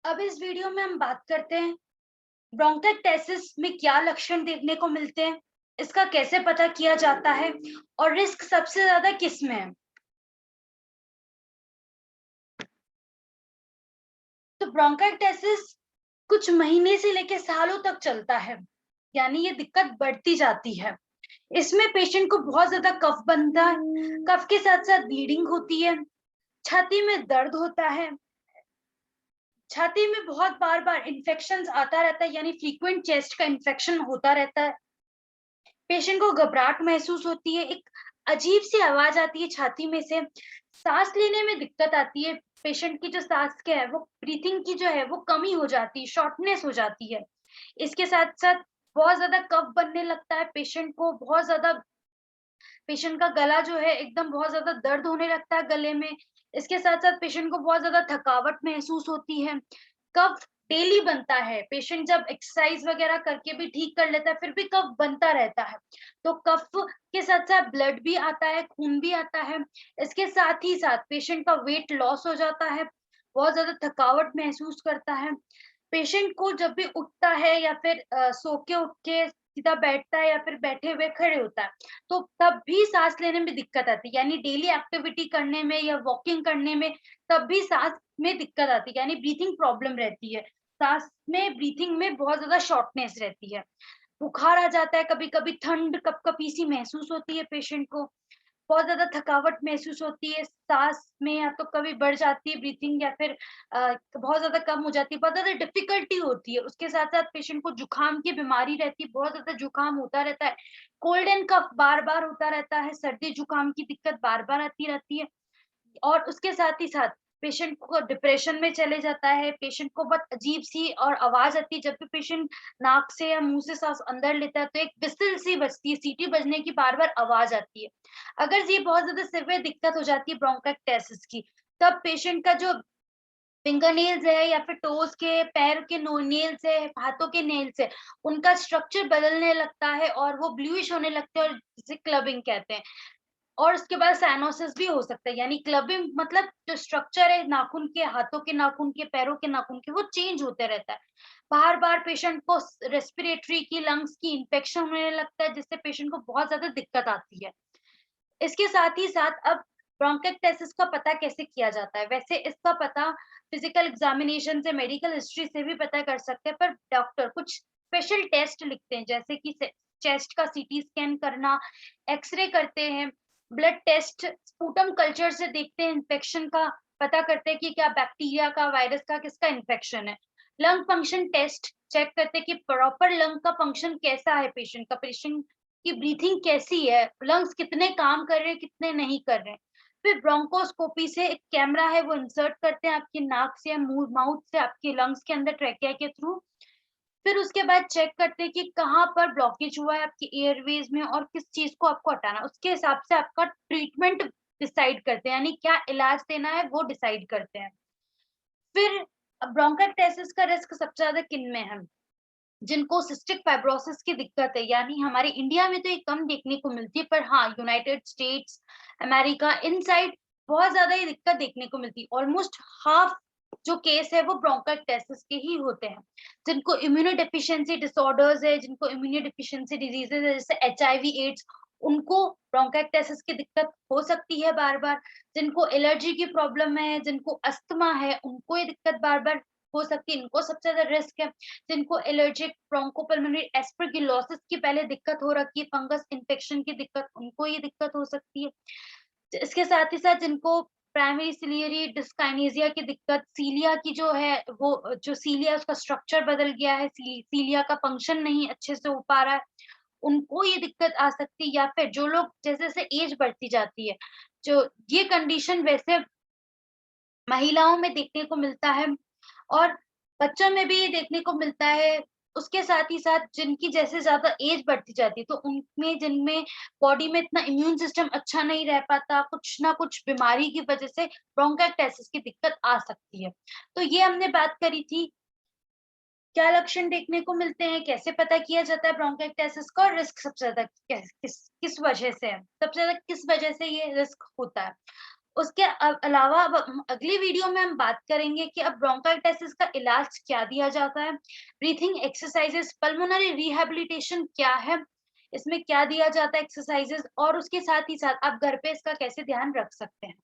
अब इस वीडियो में हम बात करते हैं ब्रोंकाइटिस में क्या लक्षण देखने को मिलते हैं, इसका कैसे पता किया जाता है और रिस्क सबसे ज्यादा किस में है। तो ब्रोंकाइटिस कुछ महीने से लेकर सालों तक चलता है, यानी ये दिक्कत बढ़ती जाती है। इसमें पेशेंट को बहुत ज्यादा कफ बनता है, कफ के साथ साथ ब्लीडिंग होती है, छाती में दर्द होता है, छाती में बहुत बार बार इन्फेक्शन आता रहता है, यानी फ्रीक्वेंट चेस्ट का इन्फेक्शन होता रहता है। पेशेंट को घबराहट महसूस होती है, एक अजीब सी आवाज आती है छाती में से, सांस लेने में दिक्कत आती है, पेशेंट की जो सांस के है वो ब्रीथिंग की जो है वो कमी हो जाती है, शॉर्टनेस हो जाती है। इसके साथ साथ बहुत ज्यादा कफ बनने लगता है, पेशेंट को बहुत ज्यादा, पेशेंट का गला जो है एकदम बहुत ज्यादा दर्द होने लगता है गले में। इसके साथ साथ पेशेंट को बहुत ज्यादा थकावट महसूस होती है। कफ डेली बनता है, पेशेंट जब एक्सरसाइज वगैरह करके भी ठीक कर लेता है फिर भी कफ बनता रहता है। तो कफ के साथ साथ ब्लड भी आता है, खून भी आता है। इसके साथ ही साथ पेशेंट का वेट लॉस हो जाता है, बहुत ज्यादा थकावट महसूस करता है। पेशेंट को जब भी उठता है या फिर सो के उठ के सीधा बैठता है या फिर बैठे हुए खड़े होता है, तो तब भी सांस लेने में दिक्कत आती है, यानी डेली एक्टिविटी करने में या वॉकिंग करने में तब भी सांस में दिक्कत आती है, यानी ब्रीथिंग प्रॉब्लम रहती है। सांस में ब्रीथिंग में बहुत ज्यादा शॉर्टनेस रहती है, बुखार आ जाता है, कभी कभी ठंड कपकपी सी महसूस होती है पेशेंट को, बहुत ज़्यादा थकावट महसूस होती है, साँस में या तो कभी बढ़ जाती है ब्रीथिंग या फिर बहुत ज़्यादा कम हो जाती है, बहुत ज़्यादा डिफ़िकल्टी होती है। उसके साथ-साथ पेशेंट को जुकाम की बीमारी रहती है, बहुत ज़्यादा जुकाम होता रहता है, कोल्ड एंड कफ बार-बार होता रहता है, सर्दी-जुकाम की दिक्कत बार-बार आती रहती है। और उसके साथ ही साथ पेशेंट को डिप्रेशन में चले जाता है, पेशेंट को बहुत अजीब-सी और आवाज़ आती है, जब भी पेशेंट नाक से या मुँह से साँस अंदर लेता है तो एक व्हिसिल-सी बजती है, सीटी बजने की बार-बार आवाज़ आती है। अगर ये बहुत ज़्यादा सीवियर दिक्कत हो जाती है ब्रोंकाइटिस की, तब पेशेंट का जो फिंगर नेल्स है या फिर टोज़ के, पैर के नो नेल्स है, हाथों के नेल्स है, उनका स्ट्रक्चर बदलने लगता है और वो ब्लूइश होने लगते हैं और जिसे क्लबिंग कहते हैं। और उसके बाद साइनोसिस भी हो सकता है, यानी क्लबिंग मतलब जो स्ट्रक्चर है नाखून के, हाथों के नाखून के, पैरों के नाखून के, वो चेंज होते रहता है। बार-बार पेशेंट को रेस्पिरेटरी की, लंग्स की इन्फेक्शन होने लगता है, जिससे पेशेंट को बहुत ज़्यादा दिक्कत आती है। इसके साथ ही साथ अब ब्रोंकाइटिस का पता कैसे किया जाता है? वैसे इसका पता फिजिकल एग्जामिनेशन से, मेडिकल हिस्ट्री से भी पता कर सकते हैं, पर डॉक्टर कुछ स्पेशल टेस्ट लिखते हैं, जैसे कि चेस्ट का सीटी स्कैन करना, एक्सरे करते हैं, ब्लड टेस्ट, स्पूटम कल्चर से देखते हैं इन्फेक्शन का, पता करते हैं कि क्या बैक्टीरिया का, वायरस का, किसका इन्फेक्शन है। लंग फंक्शन टेस्ट चेक करते हैं कि प्रॉपर लंग का फंक्शन कैसा है पेशेंट का, पेशेंट की ब्रीथिंग कैसी है, लंग्स कितने काम कर रहे हैं, कितने नहीं कर रहे हैं। फिर ब्रोंकोस्कोपी से एक कैमरा है वो इंसर्ट करते हैं आपकी नाक से या मुँह माउथ से आपके लंग्स के अंदर ट्रैकिया के थ्रू। फिर उसके बाद चेक करते हैं कि कहाँ पर ब्लॉकेज हुआ है आपकी एयरवेज में और किस चीज़ को आपको हटाना है। उसके हिसाब से आपका ट्रीटमेंट डिसाइड करते हैं, यानी क्या इलाज देना है वो डिसाइड करते हैं। फिर ब्रोंकाइटिस का रिस्क सबसे ज़्यादा किनमें है? जिनको सिस्टिक फाइब्रोसिस की दिक्कत है, यानी हमारे इंडिया में तो ये कम देखने को मिलती है, पर हाँ, United states, America in side बहुत ज़्यादा ये दिक्कत देखने को मिलती है। ऑलमोस्ट हाफ जो केस है वो ब्रोंकाइटिस के ही होते हैं। जिनको इम्यूनो डेफिशिएंसी डिसऑर्डर्स है, जिनको इम्यूनो डेफिशिएंसी डिजीज़ेज़ है, जैसे एचआईवी, एड्स, उनको ब्रोंकाइटिस की दिक्कत हो सकती है बार-बार। जिनको एलर्जी की प्रॉब्लम है, जिनको अस्थमा है, उनको ये दिक्कत बार-बार हो सकती है, इनको सबसे ज़्यादा रिस्क है। जिनको एलर्जिक ब्रोंकोपल्मोनरी एस्परगिलोसिस की पहले दिक्कत हो रखी है, फंगस इन्फेक्शन की दिक्कत, उनको ये दिक्कत हो सकती है। इसके साथ ही साथ जिनको प्राइमरी सिलियरी डिस्काइनेसिया की दिक्कत, सीलिया की जो है वो जो सीलिया उसका स्ट्रक्चर बदल गया है, सीलिया का फंक्शन नहीं अच्छे से हो पा रहा है, उनको ये दिक्कत आ सकती है। या फिर जो लोग जैसे-जैसे एज बढ़ती जाती है, जो ये कंडीशन वैसे महिलाओं में देखने को मिलता है और बच्चों में भी ये देखने को मिलता है। उसके साथ ही साथ जिनकी जैसे ज़्यादा एज बढ़ती जाती है, तो उनमें जिनमें बॉडी में इतना इम्यून सिस्टम अच्छा नहीं रह पाता, कुछ ना कुछ बीमारी की वजह से ब्रोंकाइटिस की दिक्कत आ सकती है। तो ये हमने बात करी थी, क्या लक्षण देखने को मिलते हैं, कैसे पता किया जाता है ब्रोंकाइटिस का और रिस्क सबसे ज़्यादा किस किस वजह से है? सबसे ज़्यादा किस वजह से ये रिस्क होता है? उसके अलावा अब अगली वीडियो में हम बात करेंगे कि अब ब्रोंकाइटिस का इलाज क्या दिया जाता है, ब्रीथिंग एक्सरसाइजेस, पल्मोनरी रिहैबिलिटेशन क्या है, इसमें क्या दिया जाता है एक्सरसाइजेस, और उसके साथ ही साथ आप घर पे इसका कैसे ध्यान रख सकते हैं।